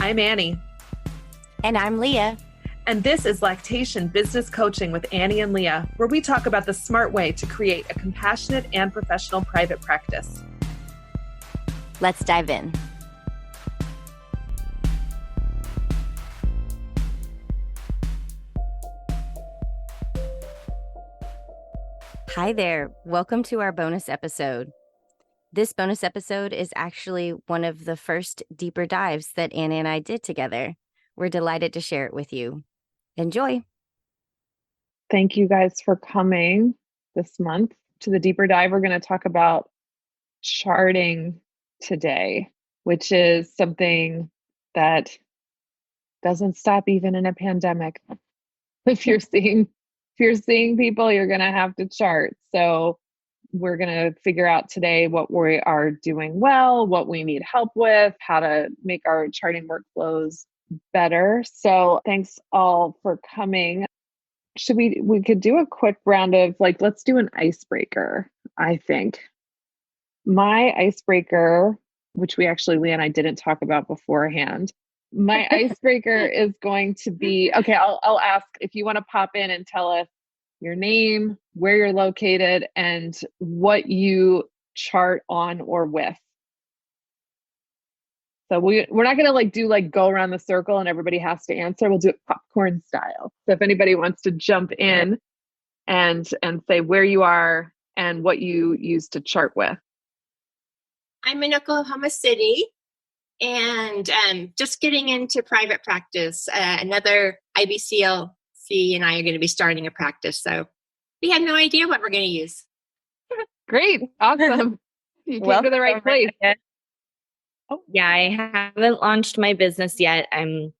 I'm Annie. And I'm Leah. And this is Lactation Business Coaching with Annie and Leah, where we talk about the smart way to create a compassionate and professional private practice. Let's dive in. Hi there. Welcome to our bonus episode. This bonus episode is actually one of the first deeper dives that Anna and I did together. We're delighted to share it with you. Enjoy. Thank you guys for coming this month to the deeper dive. We're going to talk about charting today, which is something that doesn't stop even in a pandemic. If you're seeing people, you're going to have to chart. So we're going to figure out today what we are doing well, what we need help with, how to make our charting workflows better. So thanks all for coming. We could do a quick round of let's do an icebreaker, I think. My icebreaker, which Leah and I didn't talk about beforehand. My icebreaker is going to be, okay, I'll ask if you want to pop in and tell us your name, where you're located, and what you chart on or with. So we're not going to do go around the circle and everybody has to answer. We'll do it popcorn style. So if anybody wants to jump in and say where you are and what you use to chart with. I'm in Oklahoma City and just getting into private practice. Another IBCLC and I are going to be starting a practice. So we have no idea what we're going to use. Great. Awesome. You came to the right place. Oh. Yeah, I haven't launched my business yet. I'm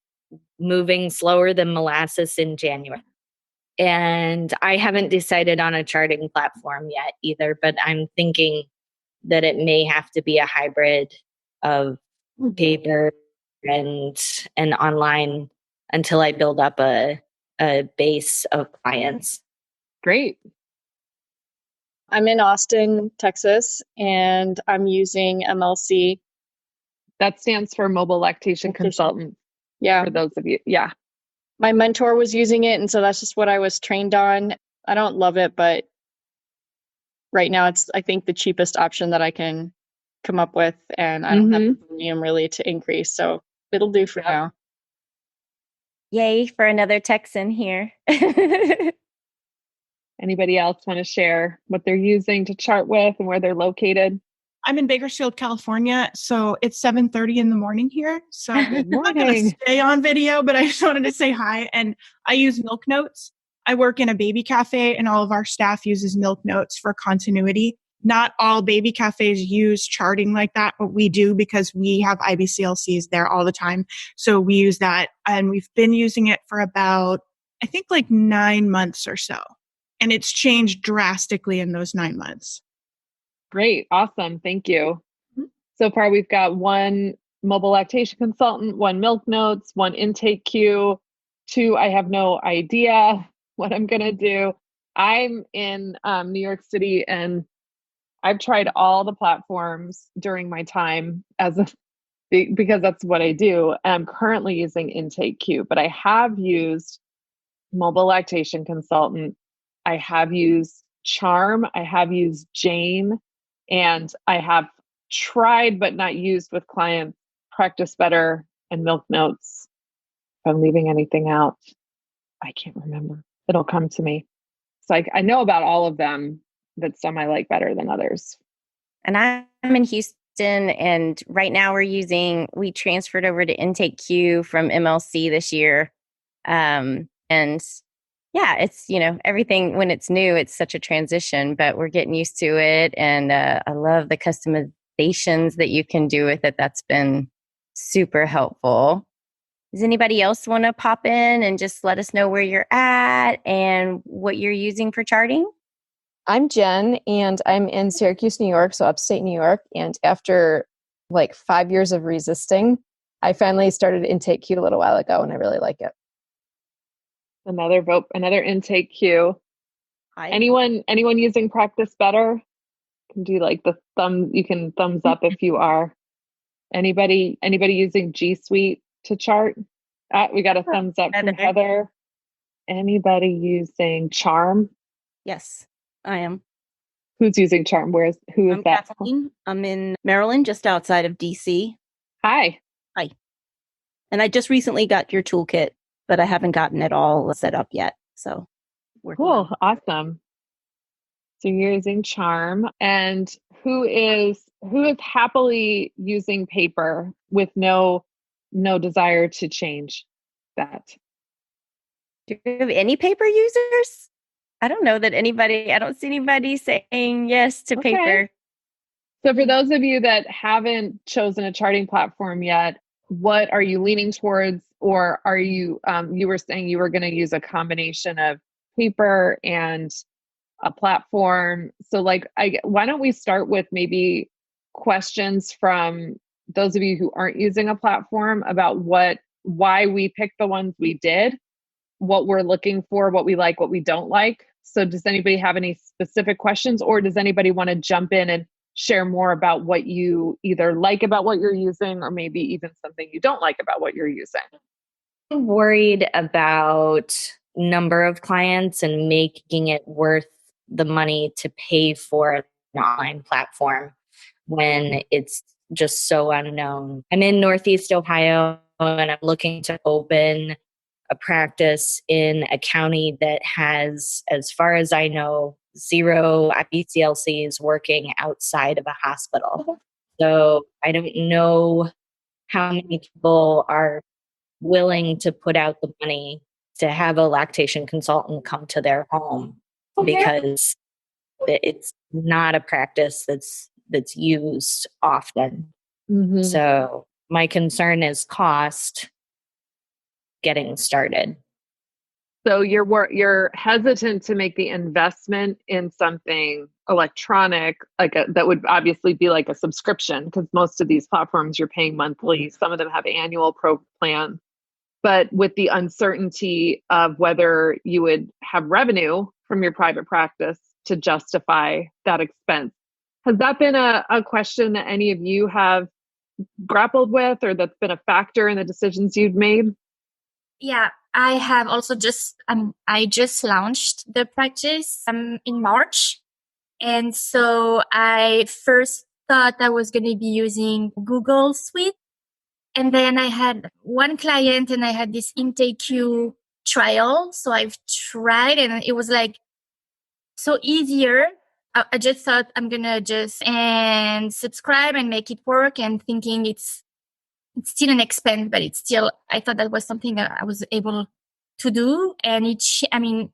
moving slower than molasses in January. And I haven't decided on a charting platform yet either, but I'm thinking that it may have to be a hybrid of paper and online until I build up a base of clients. Great. I'm in Austin, Texas, and I'm using MLC. That stands for Mobile Lactation Consultant. Yeah. For those of you. Yeah. My mentor was using it, and so that's just what I was trained on. I don't love it, but right now it's, I think, the cheapest option that I can come up with, and I don't have the premium really to increase, so it'll do for now. Yay for another Texan here. Anybody else want to share what they're using to chart with and where they're located? I'm in Bakersfield, California, so it's 7:30 in the morning here. So I'm not going to stay on video, but I just wanted to say hi. And I use Milk Notes. I work in a baby cafe, and all of our staff uses Milk Notes for continuity. Not all baby cafes use charting like that, but we do because we have IBCLCs there all the time. So we use that, and we've been using it for about, I think, 9 months or so. And it's changed drastically in those 9 months. Great. Awesome. Thank you. So far, we've got one mobile lactation consultant, one Milk Notes, one intake queue, 2, I have no idea what I'm going to do. I'm in New York City, and I've tried all the platforms during my time because that's what I do. And I'm currently using intake queue, but I have used mobile lactation consultant. I have used Charm. I have used Jane. And I have tried but not used with clients Practice Better and Milk Notes. If I'm leaving anything out, I can't remember. It'll come to me. So I know about all of them, but some I like better than others. And I'm in Houston, and right now we transferred over to Intake Q from MLC this year. And yeah, it's, everything when it's new, it's such a transition, but we're getting used to it. And I love the customizations that you can do with it. That's been super helpful. Does anybody else want to pop in and just let us know where you're at and what you're using for charting? I'm Jen, and I'm in Syracuse, New York, so upstate New York. And after 5 years of resisting, I finally started Intake Q a little while ago, and I really like it. Another vote, another intake queue. Hi. Anyone using Practice Better? Can do the thumb. You can thumbs up if you are. Anybody using G Suite to chart? We got a thumbs up from Heather. Heather. Anybody using Charm? Yes, I am. Who's using Charm? Who is I'm that? Kathleen. I'm in Maryland, just outside of DC. Hi. Hi. And I just recently got your toolkit, but I haven't gotten it all set up yet. So Cool. Awesome. So you're using Charm, and who is happily using paper with no desire to change that? Do you have any paper users? I don't know that anybody, I don't see anybody saying yes to Okay. paper. So for those of you that haven't chosen a charting platform yet, what are you leaning towards? Or are you, you were saying you were going to use a combination of paper and a platform. So why don't we start with maybe questions from those of you who aren't using a platform about why we picked the ones we did, what we're looking for, what we like, what we don't like. So does anybody have any specific questions, or does anybody want to jump in and share more about what you either like about what you're using, or maybe even something you don't like about what you're using? I'm worried about number of clients and making it worth the money to pay for an online platform when it's just so unknown. I'm in Northeast Ohio and I'm looking to open a practice in a county that has, as far as I know, 0 IBCLCs working outside of a hospital. So I don't know how many people are willing to put out the money to have a lactation consultant come to their home, because it's not a practice that's used often. Mm-hmm. So my concern is cost getting started. So you're hesitant to make the investment in something electronic, that would obviously be like a subscription, because most of these platforms you're paying monthly. Some of them have annual pro plan, but with the uncertainty of whether you would have revenue from your private practice to justify that expense. Has that been a question that any of you have grappled with, or that's been a factor in the decisions you've made? Yeah, I have also I just launched the practice in March. And so I first thought I was going to be using Google Suite. And then I had one client and I had this intake queue trial. So I've tried and it was like so easier. I just thought I'm going to just and subscribe and make it work, and thinking it's still an expense, but it's still, I thought that was something that I was able to do. And the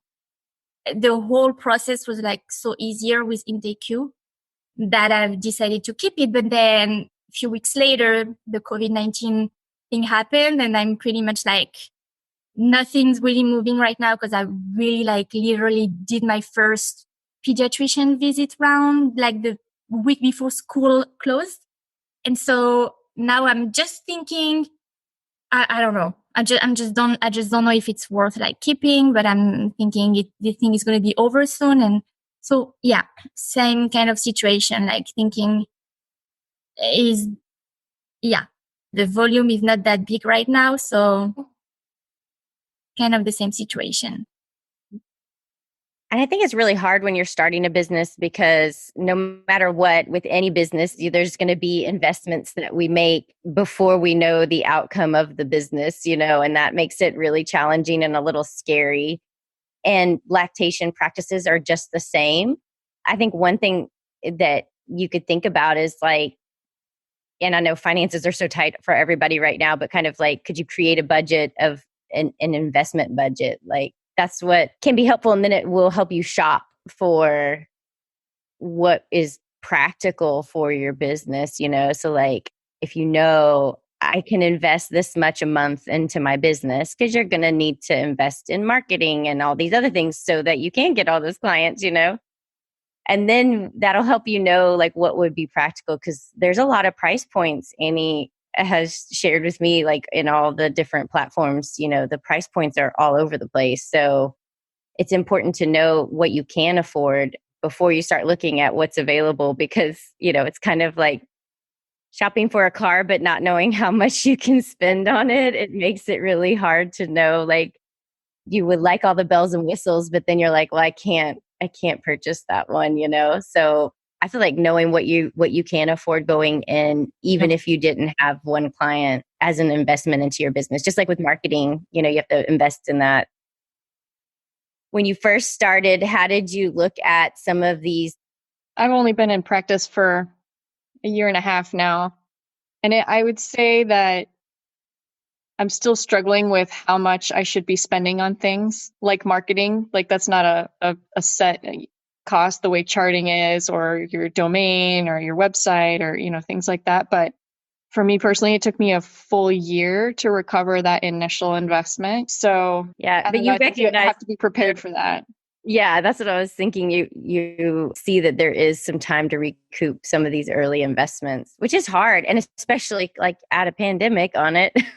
whole process was like so easier with intake queue that I've decided to keep it. But then a few weeks later, the COVID-19 thing happened, and I'm pretty much like, nothing's really moving right now, because I really literally did my first pediatrician visit round like the week before school closed. And so now I'm just thinking, I don't know. I just don't know if it's worth keeping, but I'm thinking the thing is going to be over soon. And so, yeah, same kind of situation, thinking the volume is not that big right now. So kind of the same situation. And I think it's really hard when you're starting a business, because no matter what, with any business, there's going to be investments that we make before we know the outcome of the business, and that makes it really challenging and a little scary. And lactation practices are just the same. I think one thing that you could think about is and I know finances are so tight for everybody right now, but kind of could you create a budget of an investment budget? That's what can be helpful. And then it will help you shop for what is practical for your business, So if I can invest this much a month into my business, because you're going to need to invest in marketing and all these other things so that you can get all those clients, And then that'll help what would be practical, because there's a lot of price points. Annie has shared with me, in all the different platforms, the price points are all over the place. So it's important to know what you can afford before you start looking at what's available, because, it's kind of shopping for a car, but not knowing how much you can spend on it. It makes it really hard to know, like, you would like all the bells and whistles, but then you're like, well, I can't purchase that one, So I feel like knowing what you can afford going in, even if you didn't have one client, as an investment into your business, just like with marketing, you have to invest in that. When you first started, how did you look at some of these? I've only been in practice for a year and a half now. And I would say that I'm still struggling with how much I should be spending on things like marketing. Like that's not a set cost the way charting is, or your domain or your website, or, things like that. But for me personally, it took me a full year to recover that initial investment. So yeah, but I think you have to be prepared for that. Yeah, that's what I was thinking. You see that there is some time to recoup some of these early investments, which is hard. And especially like add a pandemic on it, it's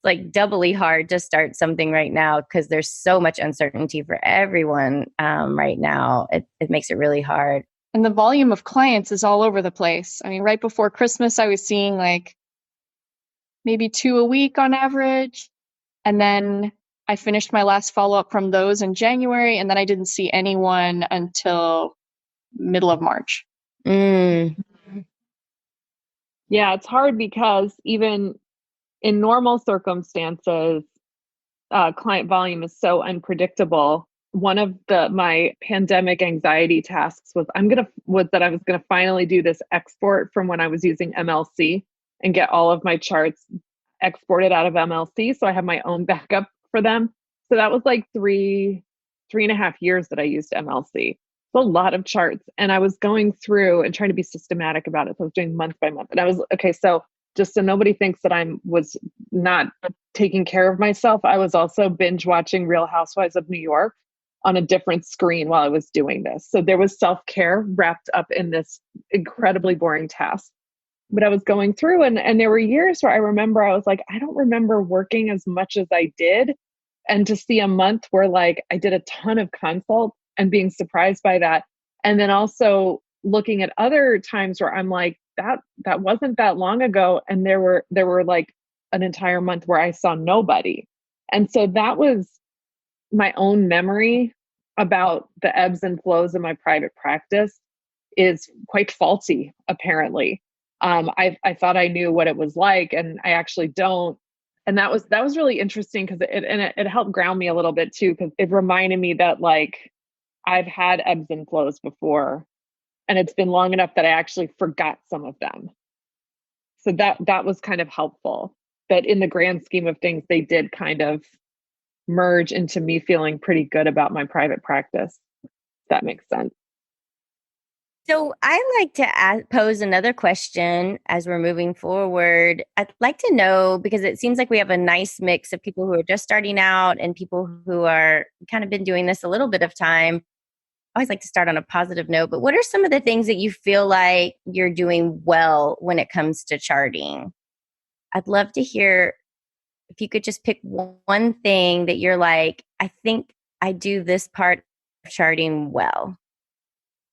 like doubly hard to start something right now because there's so much uncertainty for everyone right now. It makes it really hard. And the volume of clients is all over the place. I mean, right before Christmas, I was seeing like maybe 2 a week on average. And then I finished my last follow-up from those in January, and then I didn't see anyone until middle of March. Mm. Yeah, it's hard because even in normal circumstances, client volume is so unpredictable. One of my pandemic anxiety tasks was that I was gonna finally do this export from when I was using MLC and get all of my charts exported out of MLC, so I have my own backup for them. So that was like 3.5 years that I used MLC. It's a lot of charts, and I was going through and trying to be systematic about it. So I was doing month by month, and I was okay. So just so nobody thinks that I was not taking care of myself, I was also binge watching Real Housewives of New York on a different screen while I was doing this. So there was self-care wrapped up in this incredibly boring task. But I was going through and there were years where I remember I was like, I don't remember working as much as I did. And to see a month where like I did a ton of consults and being surprised by that. And then also looking at other times where I'm like, that wasn't that long ago. And there were like an entire month where I saw nobody. And so that was my own memory about the ebbs and flows of my private practice is quite faulty, apparently. I thought I knew what it was like, and I actually don't. And that was really interesting because it helped ground me a little bit too, because it reminded me that like I've had ebbs and flows before, and it's been long enough that I actually forgot some of them. So that was kind of helpful. But in the grand scheme of things, they did kind of merge into me feeling pretty good about my private practice. If that makes sense. So I like to pose another question as we're moving forward. I'd like to know, because it seems like we have a nice mix of people who are just starting out and people who are kind of been doing this a little bit of time. I always like to start on a positive note, but what are some of the things that you feel like you're doing well when it comes to charting? I'd love to hear if you could just pick one thing that you're like, I think I do this part of charting well.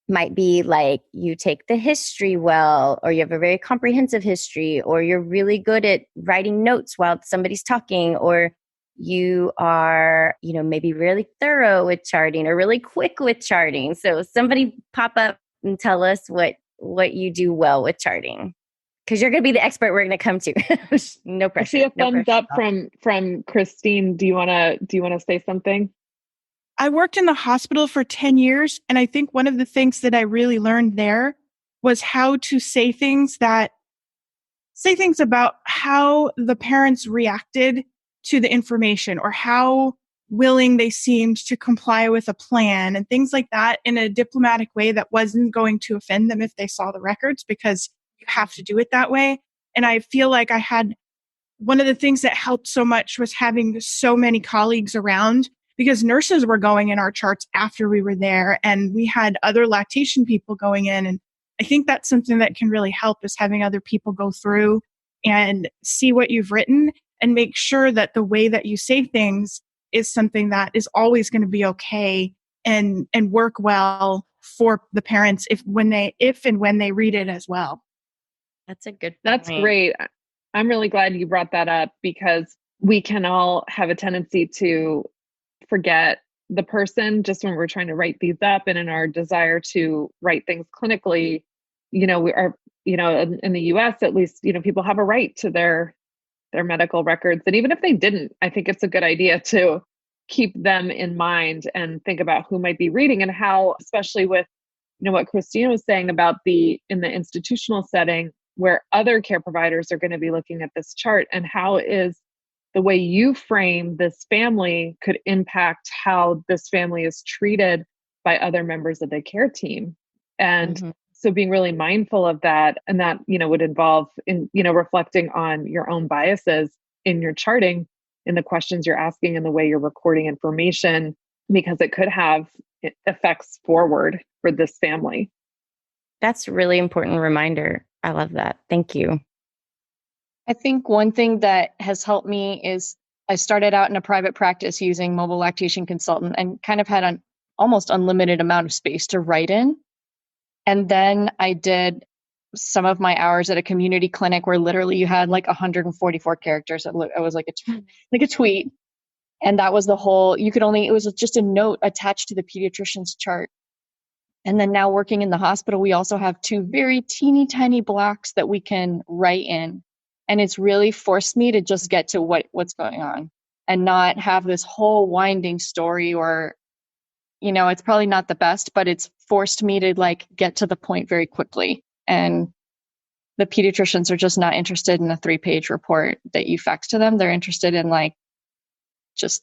Might be like you take the history well, or you have a very comprehensive history, or you're really good at writing notes while somebody's talking, or you are, maybe really thorough with charting or really quick with charting. So somebody pop up and tell us what you do well with charting, because you're going to be the expert we're going to come to. No pressure. I see a thumbs up from Christine. Do you want to say something? I worked in the hospital for 10 years. And I think one of the things that I really learned there was how to say things about how the parents reacted to the information, or how willing they seemed to comply with a plan and things like that in a diplomatic way that wasn't going to offend them if they saw the records, because you have to do it that way. And I feel like I had one of the things that helped so much was having so many colleagues around, because nurses were going in our charts after we were there, and we had other lactation people going in. And I think that's something that can really help, is having other people go through and see what you've written and make sure that the way that you say things is something that is always going to be okay and work well for the parents if and when they read it as well. That's a good point. That's great. I'm really glad you brought that up because we can all have a tendency to forget the person just when we're trying to write these up, and in our desire to write things clinically, we are, in the US at least, people have a right to their medical records. And even if they didn't, I think it's a good idea to keep them in mind and think about who might be reading and how, especially with, what Christina was saying about in the institutional setting where other care providers are going to be looking at this chart, and how is the way you frame this family could impact how this family is treated by other members of the care team. And so being really mindful of that, and that, would involve in, reflecting on your own biases in your charting, in the questions you're asking and the way you're recording information, because it could have effects forward for this family. That's a really important reminder. I love that. Thank you. I think one thing that has helped me is I started out in a private practice using mobile lactation consultant and kind of had an almost unlimited amount of space to write in. And then I did some of my hours at a community clinic where literally you had like 144 characters. It was like a tweet. And that was it was just a note attached to the pediatrician's chart. And then now working in the hospital, we also have 2 very teeny tiny blocks that we can write in. And it's really forced me to just get to what's going on and not have this whole winding story, or, it's probably not the best, but it's forced me to get to the point very quickly. And the pediatricians are just not interested in a 3-page report that you fax to them. They're interested in just,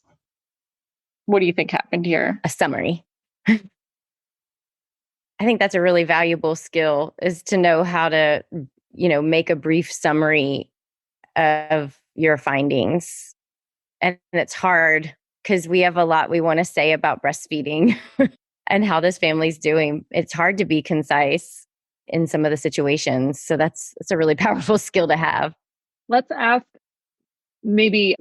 what do you think happened here? A summary. I think that's a really valuable skill, is to know how to, make a brief summary of your findings. And it's hard because we have a lot we want to say about breastfeeding and how this family's doing. It's hard to be concise in some of the situations. So it's a really powerful skill to have. Let's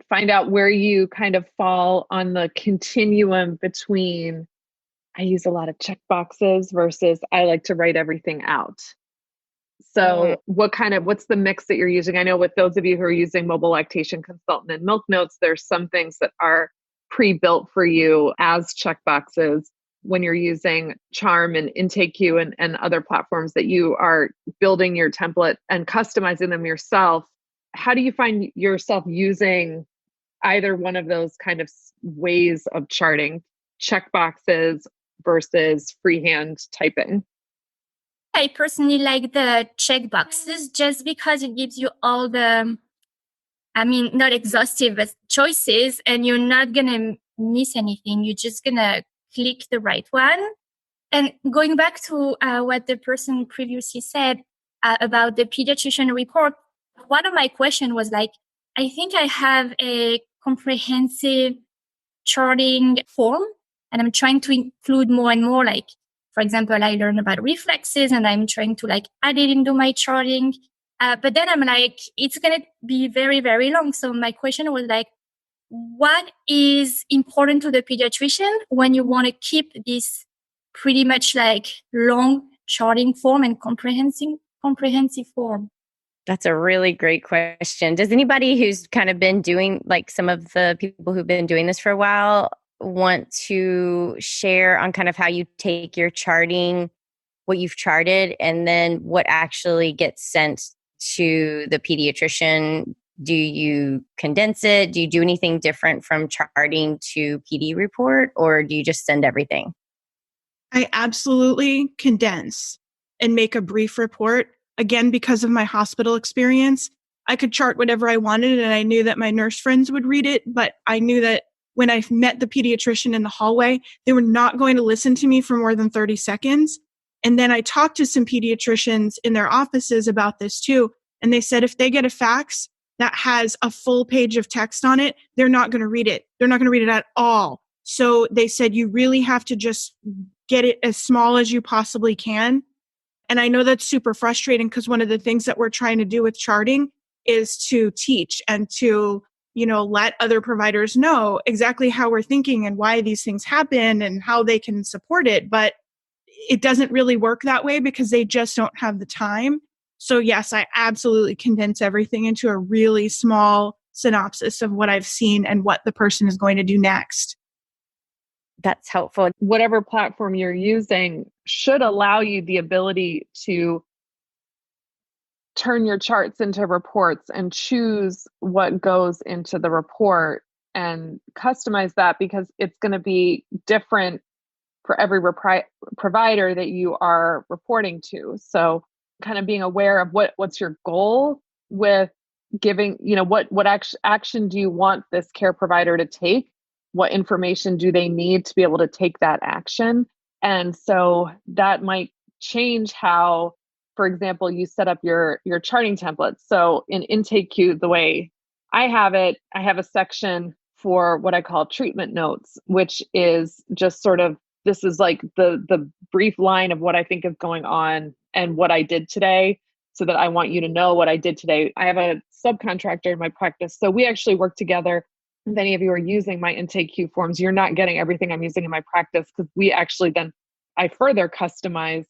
find out where you kind of fall on the continuum between, I use a lot of checkboxes versus I like to write everything out. So what's the mix that you're using? I know with those of you who are using mobile lactation consultant and milk notes, there's some things that are pre-built for you as checkboxes. When you're using Charm and IntakeQ and other platforms that you are building your template and customizing them yourself, how do you find yourself using either one of those kind of ways of charting, checkboxes versus freehand typing? I personally like the checkboxes just because it gives you all the, not exhaustive, but choices, and you're not going to miss anything. You're just going to click the right one. And going back to what the person previously said about the pediatrician report, one of my questions was I think I have a comprehensive charting form, and I'm trying to include more and more, for example, I learned about reflexes and I'm trying to add it into my charting. But then I'm it's going to be very, very long. So my question was what is important to the pediatrician when you want to keep this pretty much long charting form and comprehensive form? That's a really great question. Does anybody who's kind of been doing, some of the people who've been doing this for a while, want to share on kind of how you take your charting, what you've charted, and then what actually gets sent to the pediatrician? Do you condense it? Do you do anything different from charting to PD report, or do you just send everything? I absolutely condense and make a brief report. Again, because of my hospital experience, I could chart whatever I wanted, and I knew that my nurse friends would read it, but I knew that when I met the pediatrician in the hallway, they were not going to listen to me for more than 30 seconds. And then I talked to some pediatricians in their offices about this too. And they said if they get a fax that has a full page of text on it, they're not going to read it. They're not going to read it at all. So they said you really have to just get it as small as you possibly can. And I know that's super frustrating because one of the things that we're trying to do with charting is to teach and to let other providers know exactly how we're thinking and why these things happen and how they can support it. But it doesn't really work that way because they just don't have the time. So yes, I absolutely condense everything into a really small synopsis of what I've seen and what the person is going to do next. That's helpful. Whatever platform you're using should allow you the ability to turn your charts into reports and choose what goes into the report and customize that, because it's going to be different for every provider that you are reporting to. So kind of being aware of what's your goal with giving, what action do you want this care provider to take? What information do they need to be able to take that action? And so that might change how, for example, you set up your charting templates. So in Intake Queue, the way I have it, I have a section for what I call treatment notes, which is just sort of, this is like the brief line of what I think is going on and what I did today, so that I want you to know what I did today. I have a subcontractor in my practice, so we actually work together. If any of you are using my Intake Queue forms, you're not getting everything I'm using in my practice, because we actually then, I further customize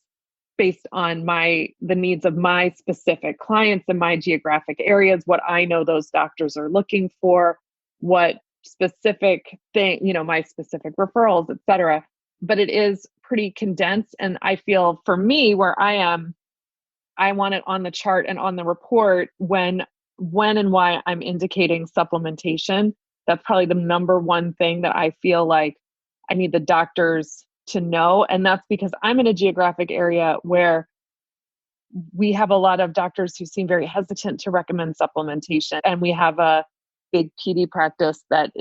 based on the needs of my specific clients in my geographic areas, what I know those doctors are looking for, what specific thing, my specific referrals, et cetera. But it is pretty condensed. And I feel for me, where I am, I want it on the chart and on the report when and why I'm indicating supplementation. That's probably the number one thing that I feel like I need the doctors to know. And that's because I'm in a geographic area where we have a lot of doctors who seem very hesitant to recommend supplementation. And we have a big PD practice that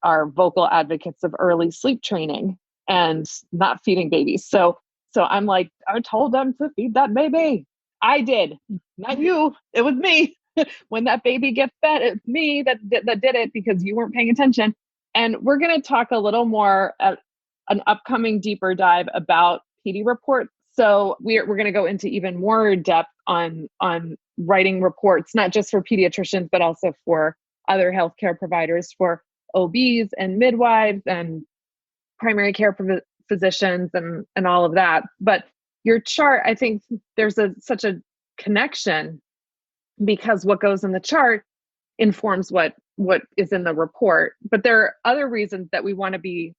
are vocal advocates of early sleep training and not feeding babies. So I'm like, I told them to feed that baby. I did, not you. It was me. When that baby gets fed, it's me that did it, because you weren't paying attention. And we're going to talk a little more at an upcoming deeper dive about PD reports. So we're going to go into even more depth on writing reports, not just for pediatricians, but also for other healthcare providers, for OBs and midwives and primary care physicians and all of that. But your chart, I think there's such a connection, because what goes in the chart informs what is in the report. But there are other reasons that we want to be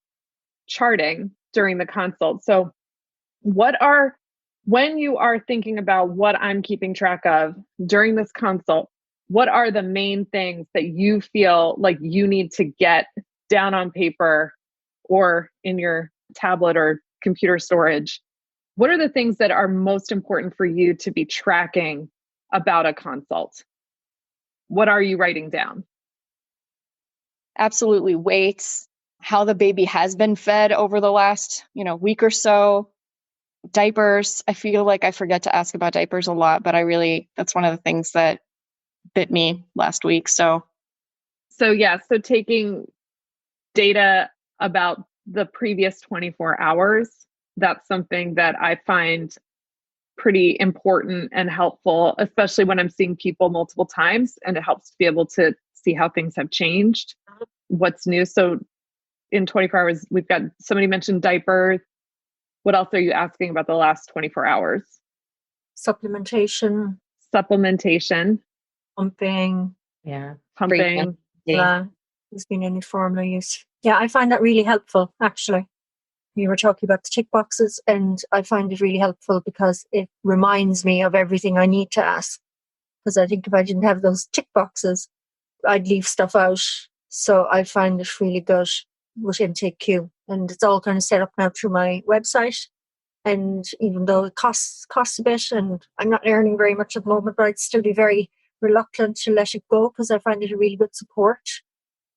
charting during the consult. So when you are thinking about what I'm keeping track of during this consult, what are the main things that you feel like you need to get down on paper or in your tablet or computer storage? What are the things that are most important for you to be tracking about a consult? What are you writing down? Absolutely. Weights, how the baby has been fed over the last, week or so. Diapers. I feel like I forget to ask about diapers a lot, but that's one of the things that bit me last week. So taking data about the previous 24 hours, that's something that I find pretty important and helpful, especially when I'm seeing people multiple times, and it helps to be able to see how things have changed, what's new. So in 24 hours, we've got, somebody mentioned diapers. What else are you asking about the last 24 hours? Supplementation. Pumping. Yeah. Pumping. Yeah. There's been any formula use. Yeah, I find that really helpful, actually. You were talking about the tick boxes, and I find it really helpful because it reminds me of everything I need to ask. Because I think if I didn't have those tick boxes, I'd leave stuff out. So I find it really good with Intake Queue. And it's all kind of set up now through my website. And even though it costs a bit, and I'm not earning very much at the moment, but I'd still be very reluctant to let it go, because I find it a really good support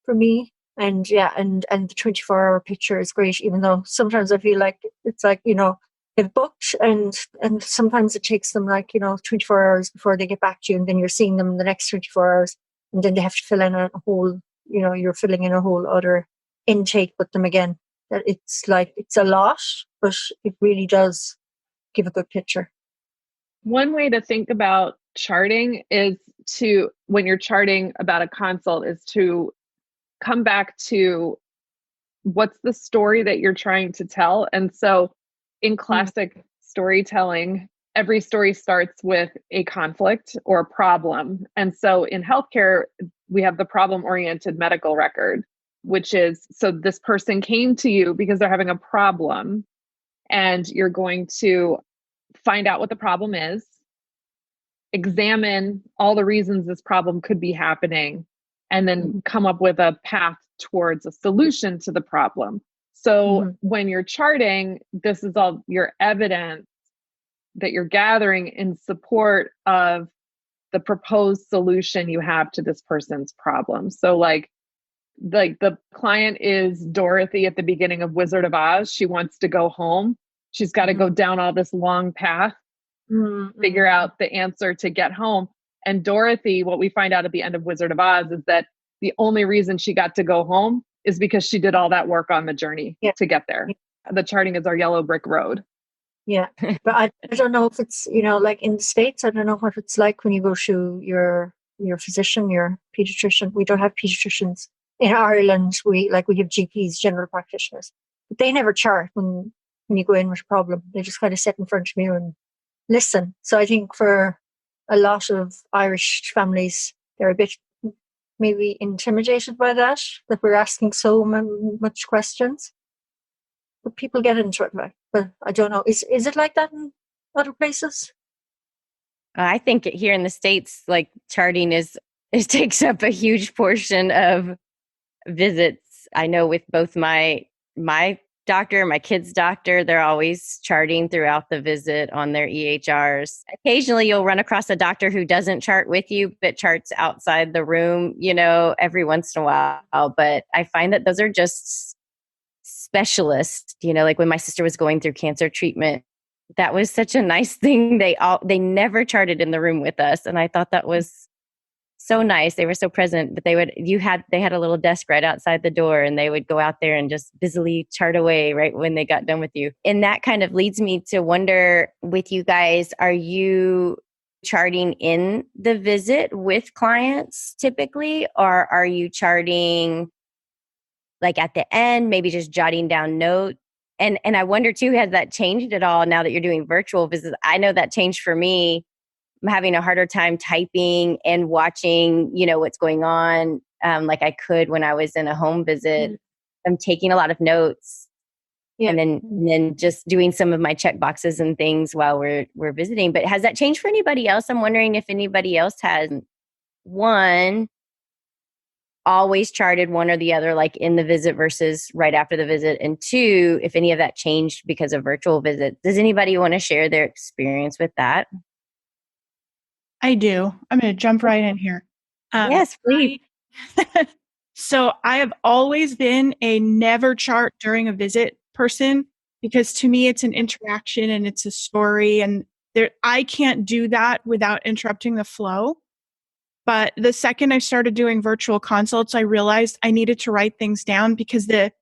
for me. And yeah, and the 24-hour picture is great, even though sometimes I feel like it's like, they've booked and sometimes it takes them 24 hours before they get back to you, and then you're seeing them in the next 24 hours, and then they have to fill in a whole, you're filling in a whole other intake with them again. That it's a lot, but it really does give a good picture. One way to think about charting is when you're charting about a consult, is to come back to what's the story that you're trying to tell. And so in classic storytelling, every story starts with a conflict or a problem. And so in healthcare, we have the problem-oriented medical record, which is, so this person came to you because they're having a problem, and you're going to find out what the problem is, examine all the reasons this problem could be happening, and then come up with a path towards a solution to the problem. So when you're charting, this is all your evidence that you're gathering in support of the proposed solution you have to this person's problem. So like the client is Dorothy at the beginning of Wizard of Oz. She wants to go home. She's got to go down all this long path, figure out the answer to get home. And Dorothy, what we find out at the end of Wizard of Oz is that the only reason she got to go home is because she did all that work on the journey to get there. The charting is our yellow brick road. Yeah, but I don't know if it's, like in the States, I don't know what it's like when you go to your physician, your pediatrician. We don't have pediatricians. In Ireland, we have GPs, general practitioners, but they never chart when you go in with a problem. They just kind of sit in front of you and listen. So I think for a lot of Irish families, they're a bit maybe intimidated by that we're asking so much questions. But people get into it, right? But I don't know. Is it like that in other places? I think here in the States, like charting it takes up a huge portion of visits. I know with both my doctor, my kid's doctor, they're always charting throughout the visit on their EHRs. Occasionally you'll run across a doctor who doesn't chart with you, but charts outside the room, every once in a while. But I find that those are just specialists, like when my sister was going through cancer treatment, that was such a nice thing. They never charted in the room with us. And I thought that was so nice. They were so present, but they had a little desk right outside the door, and they would go out there and just busily chart away right when they got done with you. And that kind of leads me to wonder with you guys, are you charting in the visit with clients typically, or are you charting like at the end, maybe just jotting down notes? And I wonder too, has that changed at all now that you're doing virtual visits? I know that changed for me. I'm having a harder time typing and watching, what's going on, like I could when I was in a home visit. I'm taking a lot of notes, and then just doing some of my check boxes and things while we're visiting. But has that changed for anybody else? I'm wondering if anybody else has always charted one or the other, like in the visit versus right after the visit, and two, if any of that changed because of virtual visits. Does anybody want to share their experience with that? I do. I'm going to jump right in here. Yes, please. So I have always been a never chart during a visit person, because to me it's an interaction and it's a story, and I can't do that without interrupting the flow. But the second I started doing virtual consults, I realized I needed to write things down, because the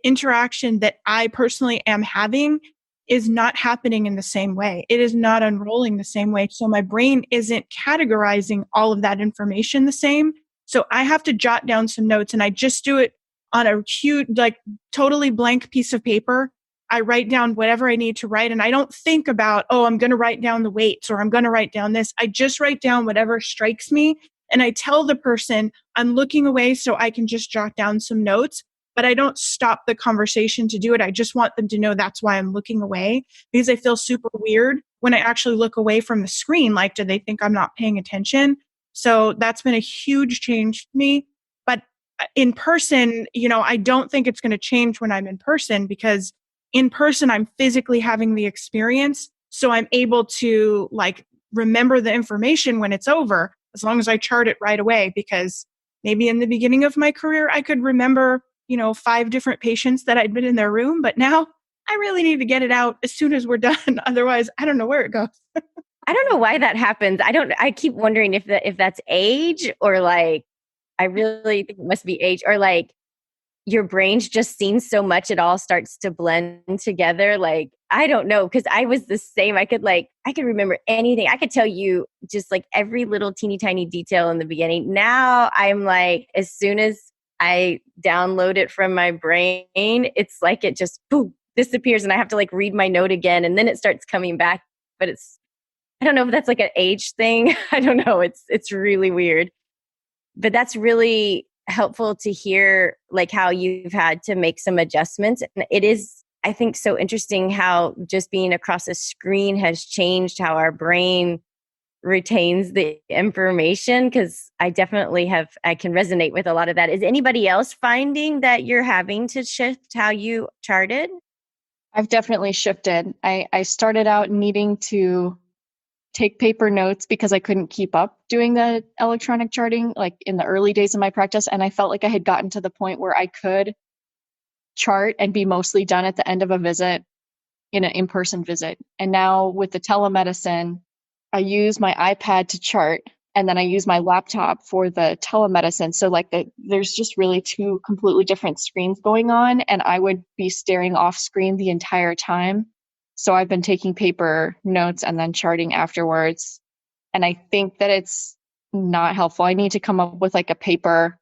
interaction that I personally am having is not happening in the same way. It is not unrolling the same way. So my brain isn't categorizing all of that information the same. So I have to jot down some notes, and I just do it on a huge, totally blank piece of paper. I write down whatever I need to write, and I don't think about, I'm going to write down the weights, or I'm going to write down this. I just write down whatever strikes me, and I tell the person I'm looking away so I can just jot down some notes, but I don't stop the conversation to do it. I just want them to know that's why I'm looking away, because I feel super weird when I actually look away from the screen. Like, do they think I'm not paying attention? So that's been a huge change for me. But in person, I don't think it's going to change when I'm in person, because in person, I'm physically having the experience. So I'm able to remember the information when it's over, as long as I chart it right away, because maybe in the beginning of my career, I could remember, 5 different patients that I'd been in their room, but now I really need to get it out as soon as we're done. Otherwise, I don't know where it goes. I don't know why that happens. I keep wondering if that's age, or I really think it must be age, or your brain's just seen so much, it all starts to blend together. I don't know, because I was the same. I could remember anything. I could tell you just every little teeny tiny detail in the beginning. Now I'm as soon as I download it from my brain, it's it just boom, disappears, and I have to read my note again, and then it starts coming back. But it's I don't know if that's like an age thing. I don't know. It's really weird. But that's really helpful to hear, like how you've had to make some adjustments. And it is, I think, so interesting how just being across a screen has changed how our brain retains the information, because I definitely I can resonate with a lot of that. Is anybody else finding that you're having to shift how you charted? I've definitely shifted. I started out needing to take paper notes because I couldn't keep up doing the electronic charting like in the early days of my practice. And I felt like I had gotten to the point where I could chart and be mostly done at the end of a visit in an in-person visit. And now with the telemedicine, I use my iPad to chart and then I use my laptop for the telemedicine. So like there's just really two completely different screens going on, and I would be staring off screen the entire time. So I've been taking paper notes and then charting afterwards. And I think that it's not helpful. I need to come up with like a paper,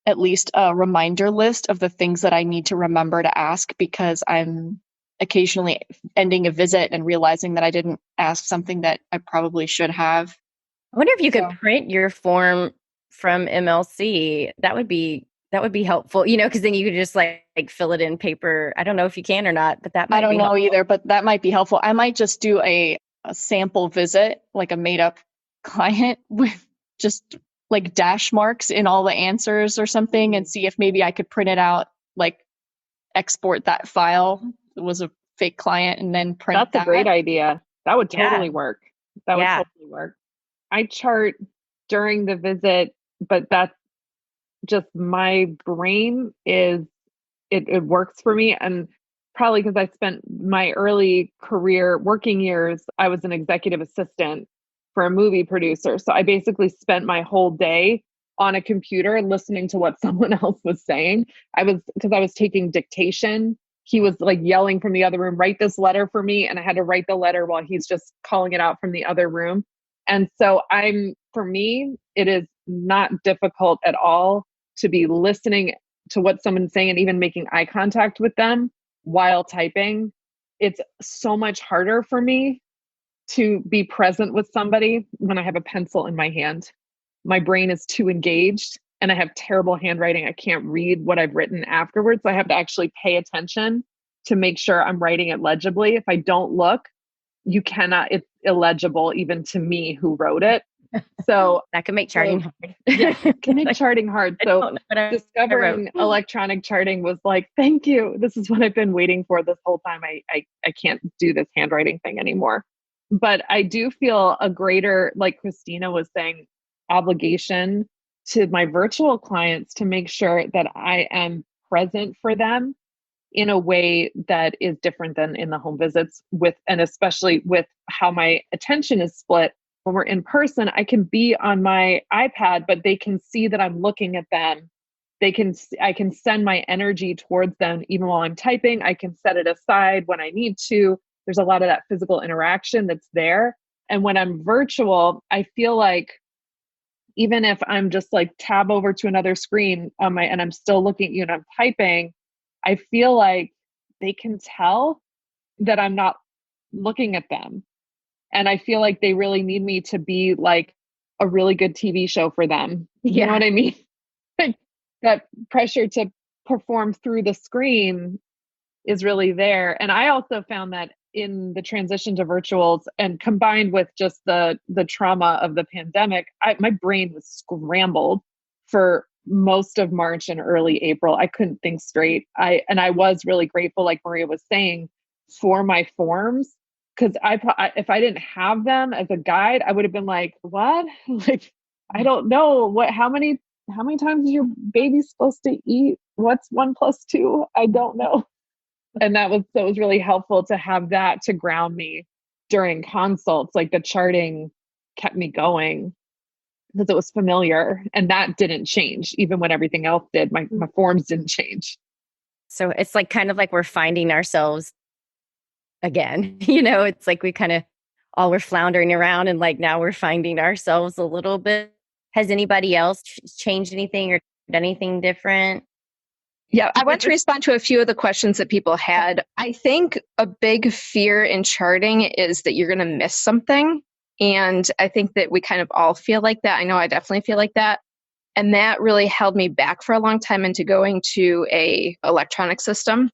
at least a reminder list of the things that I need to remember to ask, because I'm occasionally ending a visit and realizing that I didn't ask something that I probably should have. I wonder if you could print your form from MLC. That would be helpful, because then you could just like fill it in paper. I don't know if you can or not, but that might I don't be know helpful. either, but that might be helpful. I might just do a sample visit, like a made up client with just like dash marks in all the answers or something, and see if maybe I could print it out, like export that file. It was a fake client and then print That's that. a great idea. That would totally Yeah. work. That would Yeah. totally work. I chart during the visit, but that's just my brain is it works for me. And probably because I spent my early career working years, I was an executive assistant for a movie producer. So I basically spent my whole day on a computer listening to what someone else was saying. Because I was taking dictation. He was like yelling from the other room, write this letter for me. And I had to write the letter while he's just calling it out from the other room. And so for me, it is not difficult at all to be listening to what someone's saying and even making eye contact with them while typing. It's so much harder for me to be present with somebody when I have a pencil in my hand. My brain is too engaged and I have terrible handwriting. I can't read what I've written afterwards. I have to actually pay attention to make sure I'm writing it legibly. If I don't look, it's illegible even to me who wrote it. So that can make charting hard. Yeah, it can make charting hard. So discovering electronic charting was like, thank you. This is what I've been waiting for this whole time. I can't do this handwriting thing anymore. But I do feel a greater, like Christina was saying, obligation to my virtual clients to make sure that I am present for them in a way that is different than in the home visits, and especially with how my attention is split. When we're in person, I can be on my iPad, but they can see that I'm looking at them. I can send my energy towards them even while I'm typing. I can set it aside when I need to. There's a lot of that physical interaction that's there. And when I'm virtual, I feel like even if I'm just like tab over to another screen and I'm still looking at you and I'm typing, I feel like they can tell that I'm not looking at them. And I feel like they really need me to be like a really good TV show for them. You know what I mean? Like that pressure to perform through the screen is really there. And I also found that in the transition to virtuals and combined with just the trauma of the pandemic, my brain was scrambled for most of March and early April. I couldn't think straight. I was really grateful, like Maria was saying, for my forms. Because if I didn't have them as a guide, I would have been like, what? Like, I don't know how many times is your baby supposed to eat? What's 1 + 2? I don't know. And it was really helpful to have that to ground me during consults. Like the charting kept me going because it was familiar, and that didn't change even when everything else did. My forms didn't change. So it's like kind of like we're finding ourselves again. It's like we kind of all were floundering around, and like now we're finding ourselves a little bit. Has anybody else changed anything or done anything different? Yeah, I want to respond to a few of the questions that people had. I think a big fear in charting is that you're going to miss something. And I think that we kind of all feel like that. I know I definitely feel like that. And that really held me back for a long time into going to a electronic system.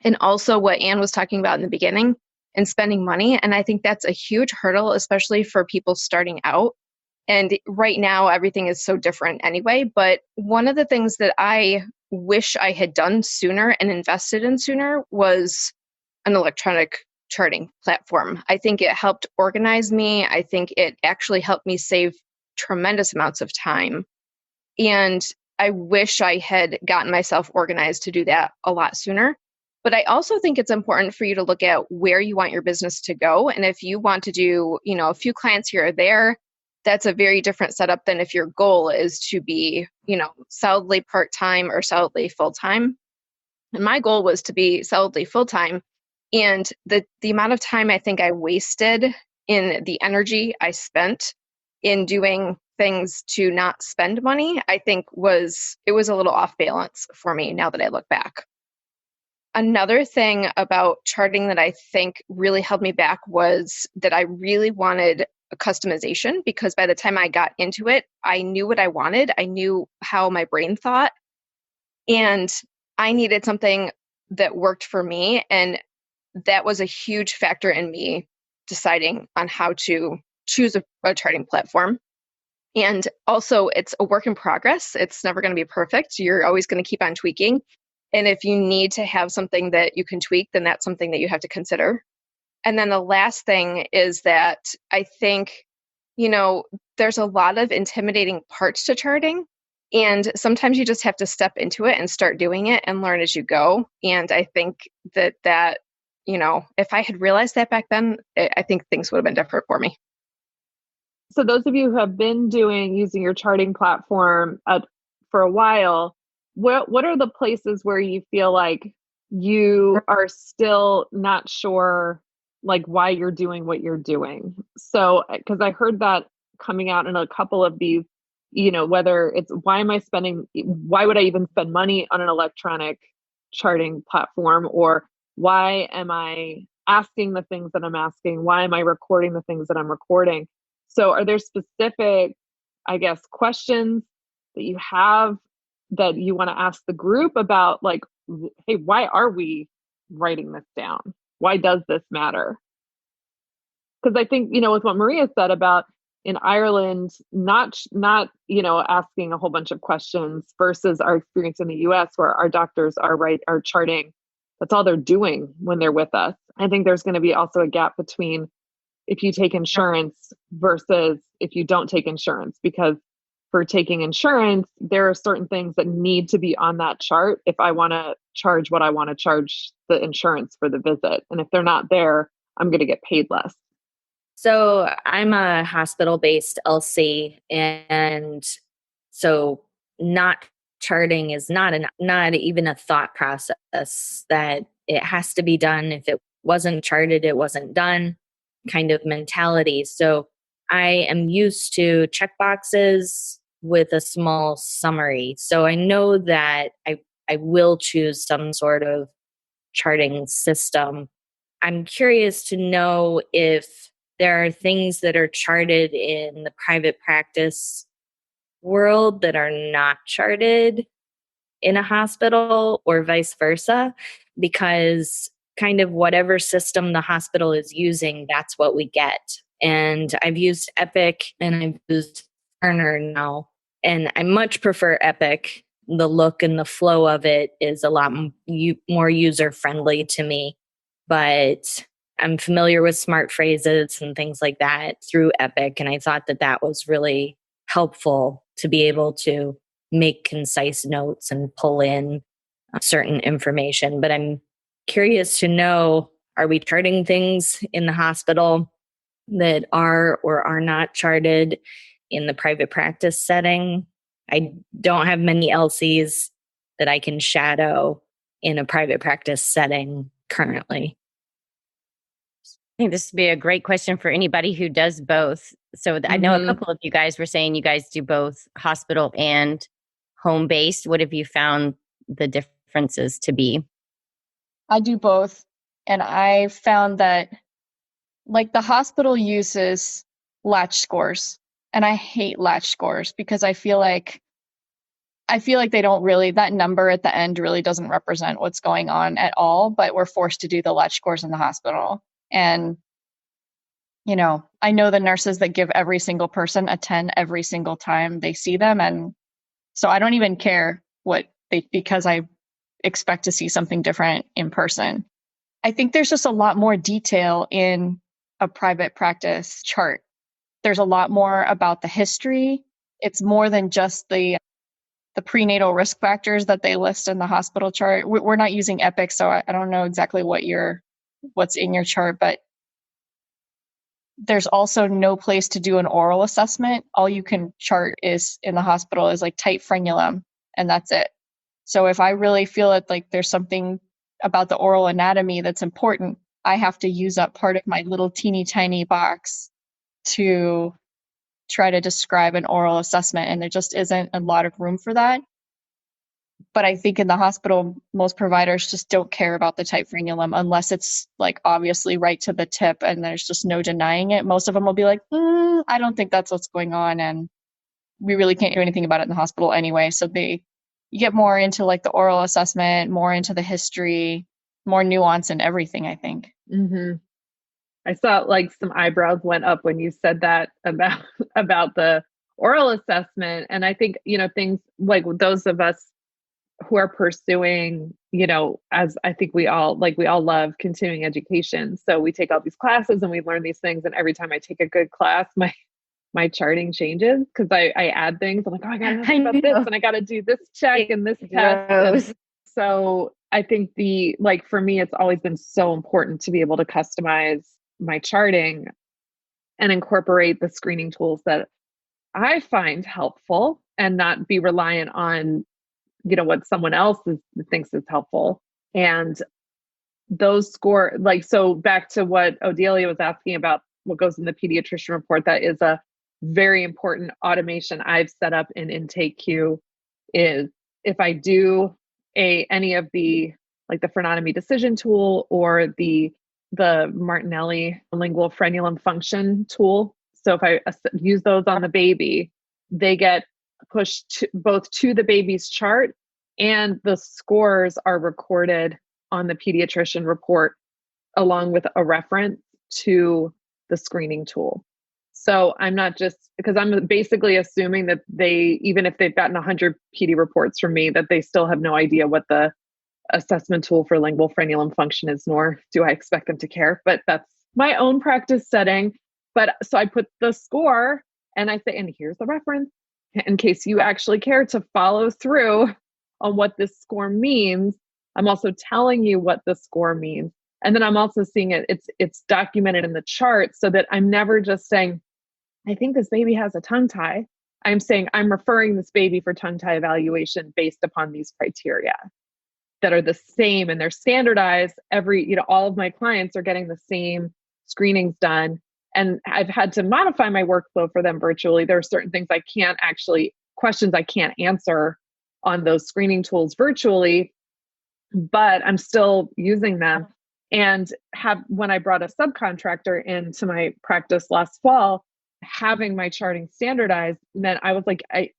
And also what Anne was talking about in the beginning and spending money. And I think that's a huge hurdle, especially for people starting out. And right now, everything is so different anyway. But one of the things that I wish I had done sooner and invested in sooner was an electronic charting platform. I think it helped organize me. I think it actually helped me save tremendous amounts of time. And I wish I had gotten myself organized to do that a lot sooner. But I also think it's important for you to look at where you want your business to go. And if you want to do, a few clients here or there, that's a very different setup than if your goal is to be, solidly part-time or solidly full-time. And my goal was to be solidly full-time. And the amount of time I think I wasted in the energy I spent in doing things to not spend money, I think it was a little off balance for me now that I look back. Another thing about charting that I think really held me back was that I really wanted a customization, because by the time I got into it, I knew what I wanted. I knew how my brain thought, and I needed something that worked for me. And that was a huge factor in me deciding on how to choose a charting platform. And also, it's a work in progress. It's never going to be perfect. You're always going to keep on tweaking. And if you need to have something that you can tweak, then that's something that you have to consider. And then the last thing is that I think, there's a lot of intimidating parts to charting. And sometimes you just have to step into it and start doing it and learn as you go. And I think that, if I had realized that back then, I think things would have been different for me. So those of you who have been using your charting platform for a while, what are the places where you feel like you are still not sure, like, why you're doing what you're doing? So, because I heard that coming out in a couple of these, whether it's why would I even spend money on an electronic charting platform, or why am I asking the things that I'm asking? Why am I recording the things that I'm recording? So are there specific, I guess, questions that you have that you want to ask the group about, like, hey, why are we writing this down? Why does this matter? Because I think, with what Maria said about in Ireland, not asking a whole bunch of questions versus our experience in the US, where our doctors are charting. That's all they're doing when they're with us. I think there's going to be also a gap between if you take insurance versus if you don't take insurance, because for taking insurance, there are certain things that need to be on that chart if I want to charge what I want to charge the insurance for the visit. And if they're not there, I'm going to get paid less. So I'm a hospital-based LC, and so not charting is not even a thought process that it has to be done. If it wasn't charted, it wasn't done kind of mentality. So I am used to checkboxes with a small summary. So I know that I will choose some sort of charting system. I'm curious to know if there are things that are charted in the private practice world that are not charted in a hospital, or vice versa, because kind of whatever system the hospital is using, that's what we get. And I've used Epic and I've used Cerner now, and I much prefer Epic. The look and the flow of it is a lot more user friendly to me, but I'm familiar with smart phrases and things like that through Epic. And I thought that was really helpful to be able to make concise notes and pull in certain information. But I'm curious to know, are we charting things in the hospital that are or are not charted in the private practice setting? I don't have many LCs that I can shadow in a private practice setting currently. I think this would be a great question for anybody who does both. So I know a couple of you guys were saying you guys do both hospital and home-based. What have you found the difference differences to be? I do both. And I found that like the hospital uses latch scores, and I hate latch scores because I feel like they don't really, that number at the end really doesn't represent what's going on at all, but we're forced to do the latch scores in the hospital. And, I know the nurses that give every single person a 10 every single time they see them. And so I don't even care because I expect to see something different in person. I think there's just a lot more detail in a private practice chart. There's a lot more about the history. It's more than just the prenatal risk factors that they list in the hospital chart. We're not using Epic, so I don't know exactly what's in your chart, but there's also no place to do an oral assessment. All you can chart is in the hospital is like tight frenulum, and that's it. So if I really feel it like there's something about the oral anatomy that's important, I have to use up part of my little teeny tiny box to try to describe an oral assessment, and there just isn't a lot of room for that. But I think in the hospital, most providers just don't care about the tight frenulum unless it's like obviously right to the tip and there's just no denying it. Most of them will be like, I don't think that's what's going on, and we really can't do anything about it in the hospital anyway. So you get more into like the oral assessment, more into the history, more nuance in everything, I think. Mm-hmm. I saw like some eyebrows went up when you said that about the oral assessment. And I think, things like those of us who are pursuing, as I think we all love continuing education. So we take all these classes and we learn these things. And every time I take a good class, my charting changes because I add things. I'm like, oh, I got to know about this and I got to do this check and this test. And so I think for me, it's always been so important to be able to customize my charting and incorporate the screening tools that I find helpful and not be reliant on, what someone else thinks is helpful. And those so back to what Odelia was asking about what goes in the pediatrician report, that is a very important automation I've set up in Intake Q is if I do any of the like the frenotomy decision tool or the Martinelli lingual frenulum function tool. So if I use those on the baby, they get pushed both to the baby's chart and the scores are recorded on the pediatrician report along with a reference to the screening tool. So I'm not just, because I'm basically assuming that even if they've gotten 100 PD reports from me, that they still have no idea what the assessment tool for lingual frenulum function is, nor do I expect them to care, but that's my own practice setting. But so I put the score and I say, and here's the reference in case you actually care to follow through on what this score means. I'm also telling you what the score means. And then I'm also seeing it's documented in the chart so that I'm never just saying, I think this baby has a tongue tie. I'm saying I'm referring this baby for tongue tie evaluation based upon these criteria that are the same and they're standardized. All of my clients are getting the same screenings done. And I've had to modify my workflow for them virtually. There are certain things questions I can't answer on those screening tools virtually, but I'm still using them. And when I brought a subcontractor into my practice last fall, having my charting standardized meant I was like, I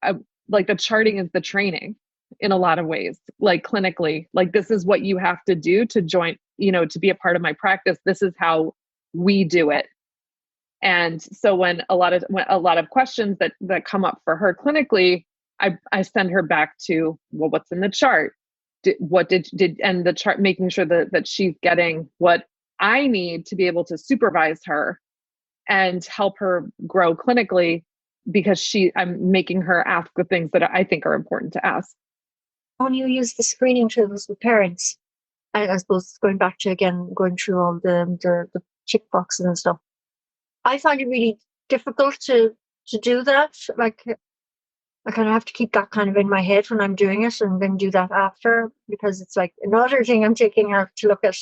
like the charting is the training in a lot of ways, like clinically, like this is what you have to do to join, to be a part of my practice. This is how we do it. And so when a lot of questions that come up for her clinically, I send her back to, well, what's in the chart? And the chart, making sure that she's getting what I need to be able to supervise her and help her grow clinically, because I'm making her ask the things that I think are important to ask. When you use the screening tools with parents, I suppose going back to again going through all the checkboxes and stuff, I find it really difficult to do that. Like I kind of have to keep that kind of in my head when I'm doing it, and then do that after, because it's like another thing I'm taking out to look at.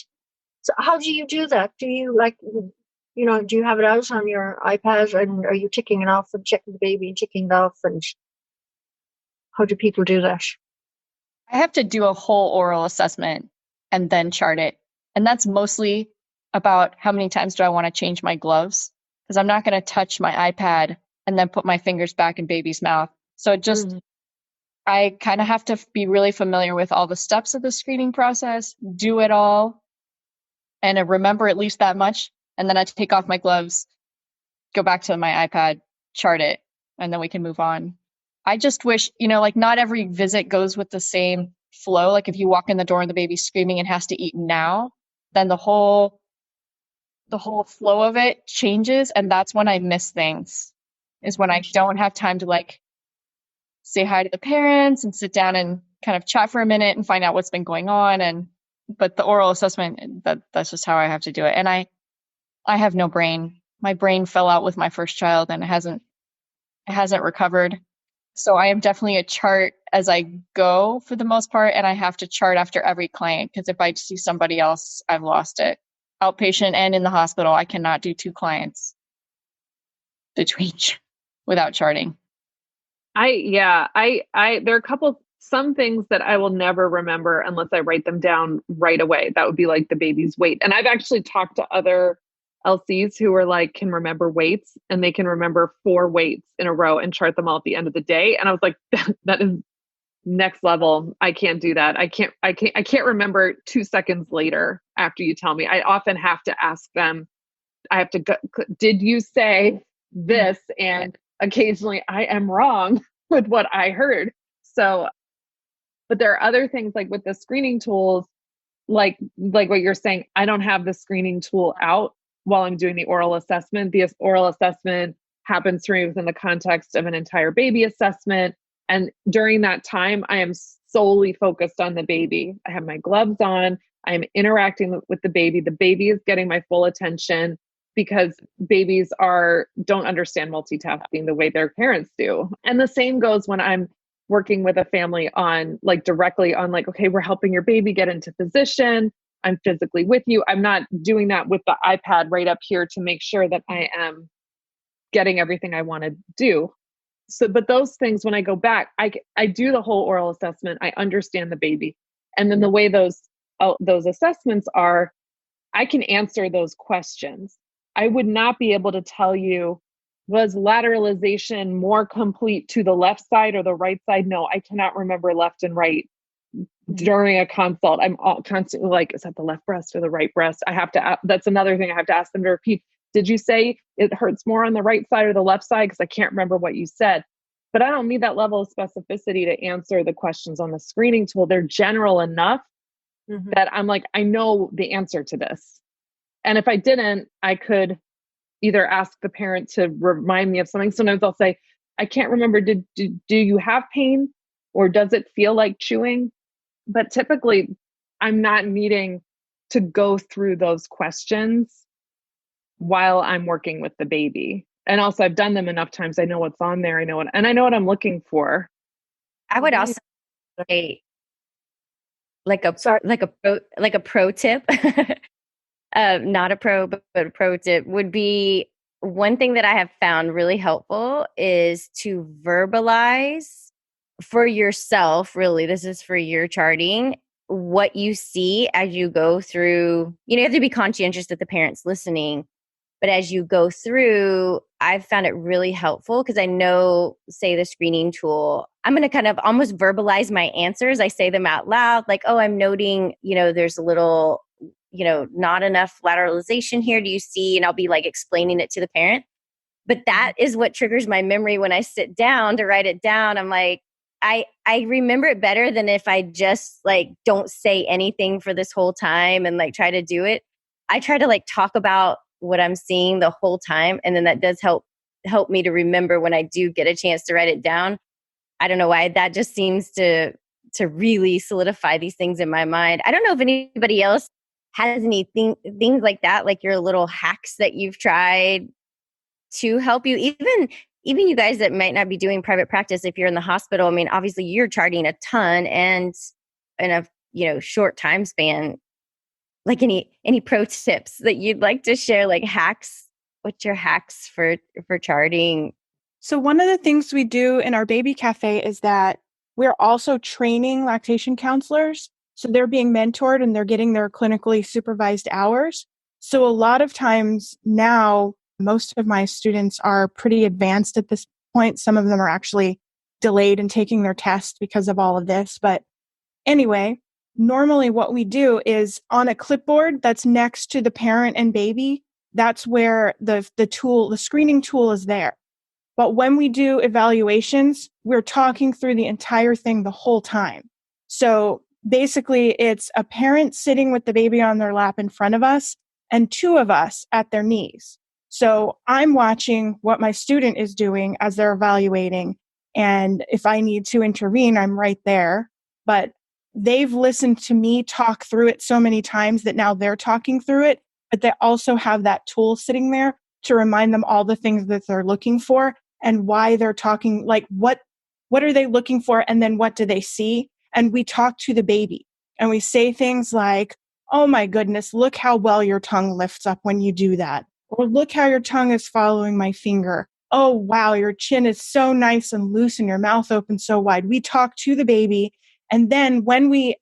So how do you do that? Do you do you have it out on your iPad and are you ticking it off and checking the baby and ticking it off? And how do people do that? I have to do a whole oral assessment and then chart it. And that's mostly about how many times do I want to change my gloves, because I'm not going to touch my iPad and then put my fingers back in baby's mouth. So it just, I kind of have to be really familiar with all the steps of the screening process, do it all, and I remember at least that much. And then I take off my gloves, go back to my iPad, chart it, and then we can move on. I just wish, like not every visit goes with the same flow. Like if you walk in the door and the baby's screaming and has to eat now, then the whole flow of it changes. And that's when I miss things, is when I don't have time to like say hi to the parents and sit down and kind of chat for a minute and find out what's been going on. But the oral assessment, that's just how I have to do it. And I have no brain. My brain fell out with my first child and it hasn't recovered. So I am definitely a chart as I go for the most part, and I have to chart after every client, because if I see somebody else, I've lost it. Outpatient and in the hospital, I cannot do 2 clients without charting. There are some things that I will never remember unless I write them down right away. That would be like the baby's weight. And I've actually talked to other LCs who are like, can remember weights, and they can remember 4 weights in a row and chart them all at the end of the day. And I was like, that is next level. I can't do that. I can't remember 2 seconds later after you tell me. I often have to ask them, I have to go, did you say this? And occasionally I am wrong with what I heard. So, but there are other things like with the screening tools, like what you're saying, I don't have the screening tool out while I'm doing the oral assessment. The oral assessment happens for me within the context of an entire baby assessment. And during that time, I am solely focused on the baby. I have my gloves on. I am interacting with the baby. The baby is getting my full attention, because babies don't understand multitasking the way their parents do. And the same goes when I'm working with a family on directly on okay, we're helping your baby get into position. I'm physically with you. I'm not doing that with the iPad right up here to make sure that I am getting everything I want to do. So, but those things, when I go back, I do the whole oral assessment. I understand the baby. And then the way those assessments are, I can answer those questions. I would not be able to tell you, was lateralization more complete to the left side or the right side? No, I cannot remember left and right during a consult. I'm constantly like, is that the left breast or the right breast? I have to, that's another thing I have to ask them to repeat. Did you say it hurts more on the right side or the left side? Because I can't remember what you said. But I don't need that level of specificity to answer the questions on the screening tool. They're general enough that I'm like, I know the answer to this. And if I didn't, I could either ask the parent to remind me of something. Sometimes I'll say, I can't remember, do you have pain, or does it feel like chewing? But typically I'm not needing to go through those questions while I'm working with the baby. And also I've done them enough times. I know what's on there. I know what I'm looking for. I would also say like a pro tip, not a pro, but a pro tip would be, one thing that I have found really helpful is to verbalize for yourself, really, this is for your charting, what you see as you go through. You have to be conscientious that the parent's listening, but as you go through, I've found it really helpful, because I know, say the screening tool, I'm going to kind of almost verbalize my answers. I say them out loud, like, oh, I'm noting, there's a little, not enough lateralization here. Do you see? And I'll be like explaining it to the parent. But that is what triggers my memory when I sit down to write it down. I'm like, I remember it better than if I just don't say anything for this whole time and try to do it. I try to talk about what I'm seeing the whole time. And then that does help me to remember when I do get a chance to write it down. I don't know why, that just seems to really solidify these things in my mind. I don't know if anybody else has anything, things like that, like your little hacks that you've tried to help you, even you guys that might not be doing private practice. If you're in the hospital, I mean, obviously you're charting a ton, and in a short time span. Like any pro tips that you'd like to share, like hacks? What's your hacks for charting? So one of the things we do in our baby cafe is that we're also training lactation counselors. So they're being mentored and they're getting their clinically supervised hours. So a lot of times now, most of my students are pretty advanced at this point. Some of them are actually delayed in taking their test because of all of this. But anyway, normally what we do is on a clipboard that's next to the parent and baby, that's where the screening tool is there. But when we do evaluations, we're talking through the entire thing the whole time. So basically, it's a parent sitting with the baby on their lap in front of us and two of us at their knees. So I'm watching what my student is doing as they're evaluating. And if I need to intervene, I'm right there. But they've listened to me talk through it so many times that now they're talking through it, but they also have that tool sitting there to remind them all the things that they're looking for and why they're talking, like what are they looking for, and then what do they see? And we talk to the baby and we say things like, oh my goodness, look how well your tongue lifts up when you do that. Or look how your tongue is following my finger. Oh wow, your chin is so nice and loose and your mouth opens so wide. We talk to the baby. And then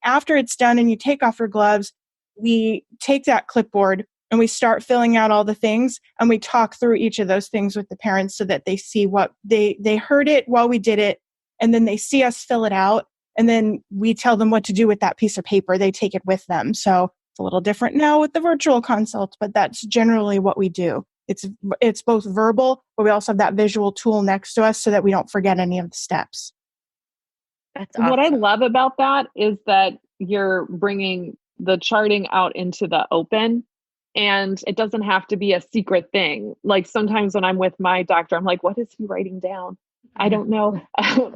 after it's done and you take off your gloves, we take that clipboard and we start filling out all the things and we talk through each of those things with the parents so that they see what they heard it while we did it. And then they see us fill it out. And then we tell them what to do with that piece of paper. They take it with them. So it's a little different now with the virtual consult, but that's generally what we do. It's both verbal, but we also have that visual tool next to us so that we don't forget any of the steps. That's awesome. What I love about that is that you're bringing the charting out into the open, and it doesn't have to be a secret thing. Like sometimes when I'm with my doctor, I'm like, what is he writing down? I don't know.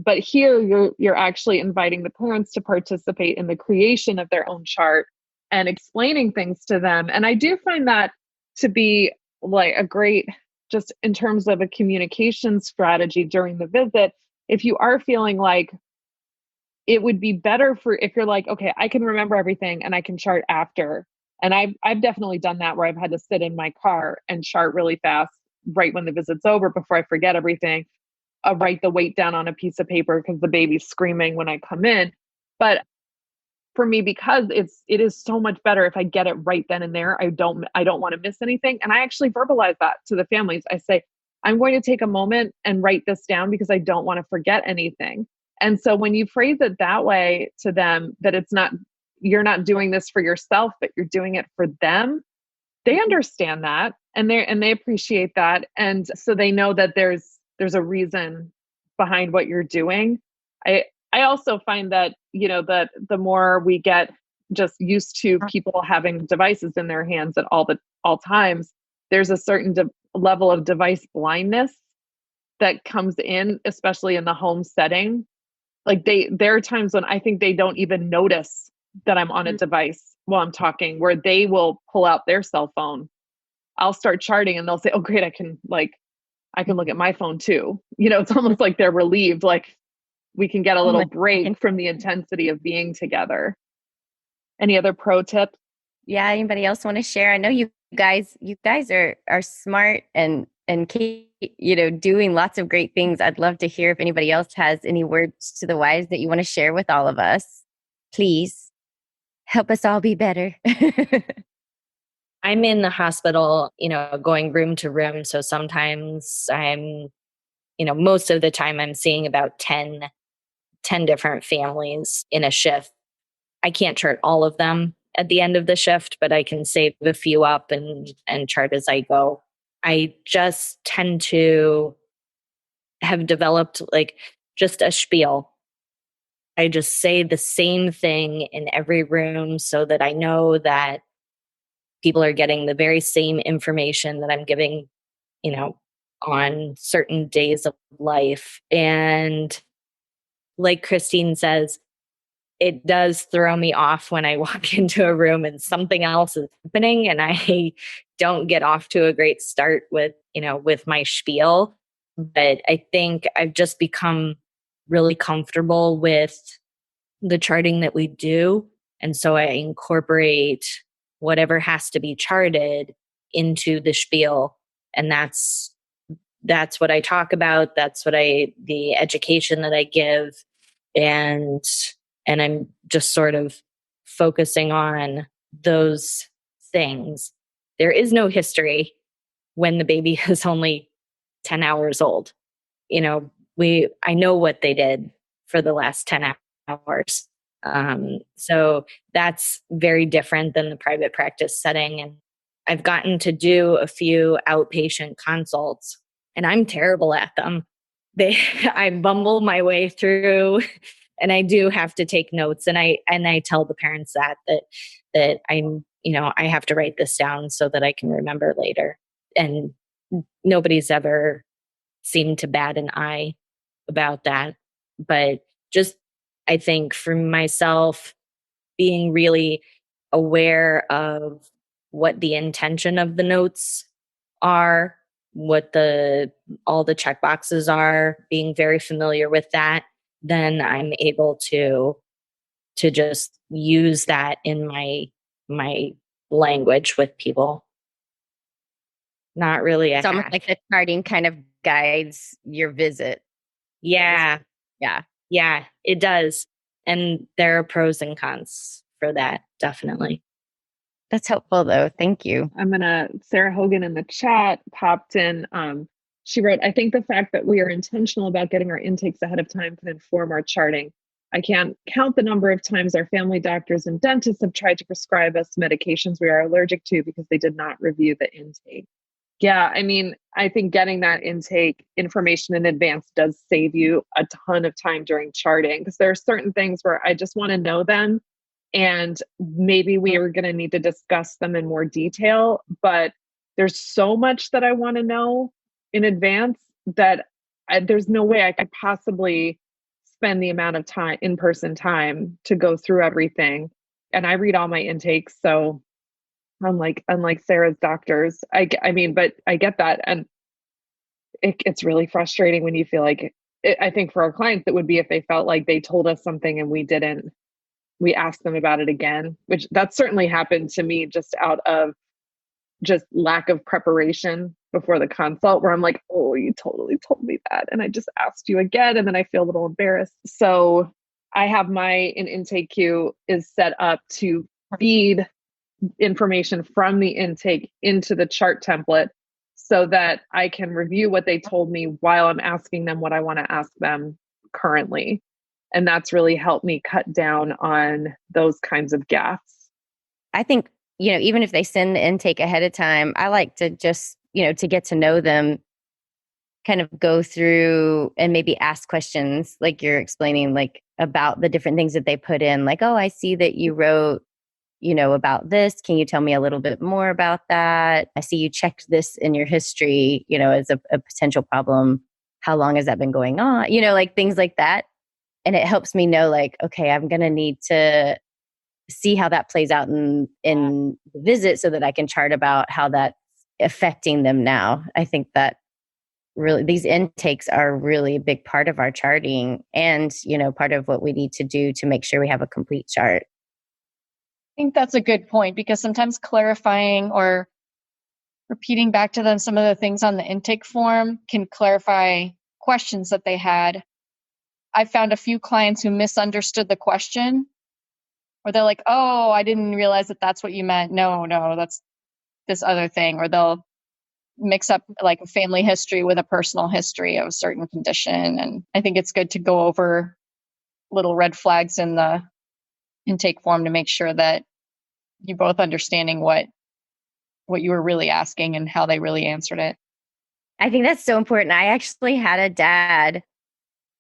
But here you're actually inviting the parents to participate in the creation of their own chart and explaining things to them. And I do find that to be like a great, just in terms of a communication strategy during the visit. If you are feeling like it would be better if you're like, okay, I can remember everything and I can chart after. And I've definitely done that where I've had to sit in my car and chart really fast right when the visit's over before I forget everything. I'll write the weight down on a piece of paper because the baby's screaming when I come in. But for me, because it is so much better if I get it right then and there. I don't want to miss anything. And I actually verbalize that to the families. I say, I'm going to take a moment and write this down because I don't want to forget anything. And so when you phrase it that way to them, that you're not doing this for yourself, but you're doing it for them, they understand that and they appreciate that. And so they know that there's a reason behind what you're doing. I also find that, that the more we get just used to people having devices in their hands at all times, there's a certain level of device blindness that comes in, especially in the home setting. Like there are times when I think they don't even notice that I'm on a device while I'm talking, where they will pull out their cell phone. I'll start charting and they'll say, oh great, I can look at my phone too. It's almost like they're relieved, like we can get a little break from the intensity of being together. Any other pro tips? Yeah, anybody else want to share? I know you guys are smart and keep, doing lots of great things. I'd love to hear if anybody else has any words to the wise that you want to share with all of us. Please help us all be better. I'm in the hospital, going room to room. So sometimes most of the time I'm seeing about 10 different families in a shift. I can't chart all of them at the end of the shift, but I can save a few up and chart as I go. I just tend to have developed like just a spiel. I just say the same thing in every room so that I know that people are getting the very same information that I'm giving, on certain days of life. And like Christine says, it does throw me off when I walk into a room and something else is happening and I don't get off to a great start with my spiel. But I think I've just become really comfortable with the charting that we do. And so I incorporate whatever has to be charted into the spiel. And that's what I talk about. That's what the education that I give. and I'm just sort of focusing on those things. There is no history when the baby is only 10 hours old. You know, I know what they did for the last 10 hours. So that's very different than the private practice setting. And I've gotten to do a few outpatient consults, and I'm terrible at them. I bumble my way through, and I do have to take notes. And I tell the parents that I'm, I have to write this down so that I can remember later. And nobody's ever seemed to bat an eye about that. But just, I think for myself, being really aware of what the intention of the notes are, what all the checkboxes are, being very familiar with that, then I'm able to just use that in my language with people. Not really It's almost like the charting kind of guides your visit. Yeah. Yeah. Yeah, it does. And there are pros and cons for that, definitely. That's helpful though. Thank you. Sarah Hogan in the chat popped in. She wrote, I think the fact that we are intentional about getting our intakes ahead of time can inform our charting. I can't count the number of times our family doctors and dentists have tried to prescribe us medications we are allergic to because they did not review the intake. Yeah, I mean, I think getting that intake information in advance does save you a ton of time during charting, because there are certain things where I just want to know them, and maybe we are going to need to discuss them in more detail, but there's so much that I want to know in advance that there's no way I could possibly spend the amount of time, in-person time, to go through everything. And I read all my intakes, so unlike Sarah's doctors, I mean, but I get that. And it's really frustrating when you feel like I think for our clients, it would be if they felt like they told us something and we asked them about it again, which that certainly happened to me just out of just lack of preparation before the consult, where I'm like, oh, you totally told me that, and I just asked you again, and then I feel a little embarrassed. So I have an intake queue is set up to feed information from the intake into the chart template so that I can review what they told me while I'm asking them what I want to ask them currently. And that's really helped me cut down on those kinds of gaps. I think, even if they send the intake ahead of time, I like to just, to get to know them, kind of go through and maybe ask questions like you're explaining, like about the different things that they put in, like, oh, I see that you wrote, about this. Can you tell me a little bit more about that? I see you checked this in your history, as a potential problem. How long has that been going on? Like things like that. And it helps me know, like, okay, I'm going to need to see how that plays out in the visit so that I can chart about how that's affecting them now. I think that really these intakes are really a big part of our charting and, part of what we need to do to make sure we have a complete chart. I think that's a good point, because sometimes clarifying or repeating back to them some of the things on the intake form can clarify questions that they had. I found a few clients who misunderstood the question, or they're like, oh, I didn't realize that that's what you meant. No, that's this other thing. Or they'll mix up like a family history with a personal history of a certain condition. And I think it's good to go over little red flags in the intake form to make sure that you're both understanding what you were really asking and how they really answered it. I think that's so important. I actually had a dad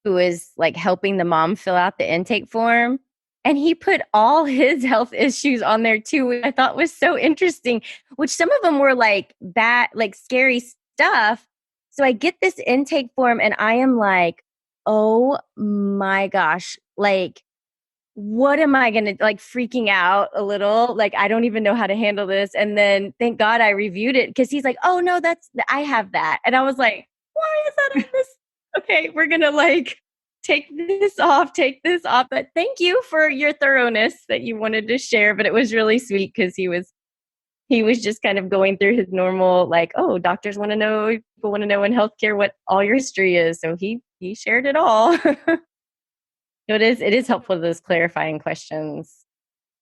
who was like helping the mom fill out the intake form, and he put all his health issues on there too, which I thought was so interesting, which some of them were like bad, like scary stuff. So I get this intake form and I am like, oh my gosh, like, what am I going to, like, freaking out a little, like, I don't even know how to handle this. And then thank God I reviewed it, because he's like, oh no, I have that. And I was like, why is that on this? Okay, we're going to like take this off. But thank you for your thoroughness that you wanted to share. But it was really sweet because he was just kind of going through his normal, like, oh, doctors want to know, people want to know in healthcare what all your history is. So he shared it all. It is helpful, those clarifying questions.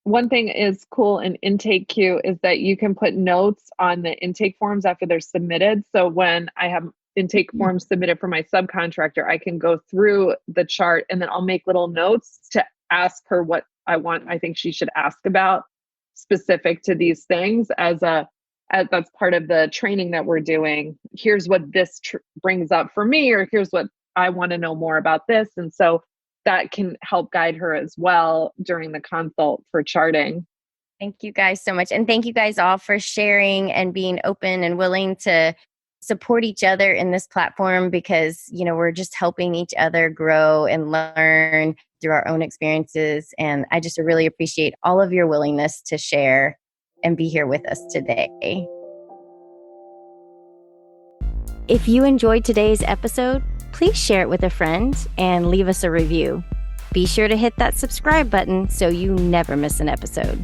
One thing is cool in intake queue is that you can put notes on the intake forms after they're submitted. So when I have intake forms submitted for my subcontractor, I can go through the chart and then I'll make little notes to ask her what I think she should ask about specific to these things as that's part of the training that we're doing. Here's what this brings up for me, or here's what I want to know more about this. And so that can help guide her as well during the consult for charting. Thank you guys so much. And thank you guys all for sharing and being open and willing to support each other in this platform, because, we're just helping each other grow and learn through our own experiences. And I just really appreciate all of your willingness to share and be here with us today. If you enjoyed today's episode, please share it with a friend and leave us a review. Be sure to hit that subscribe button so you never miss an episode.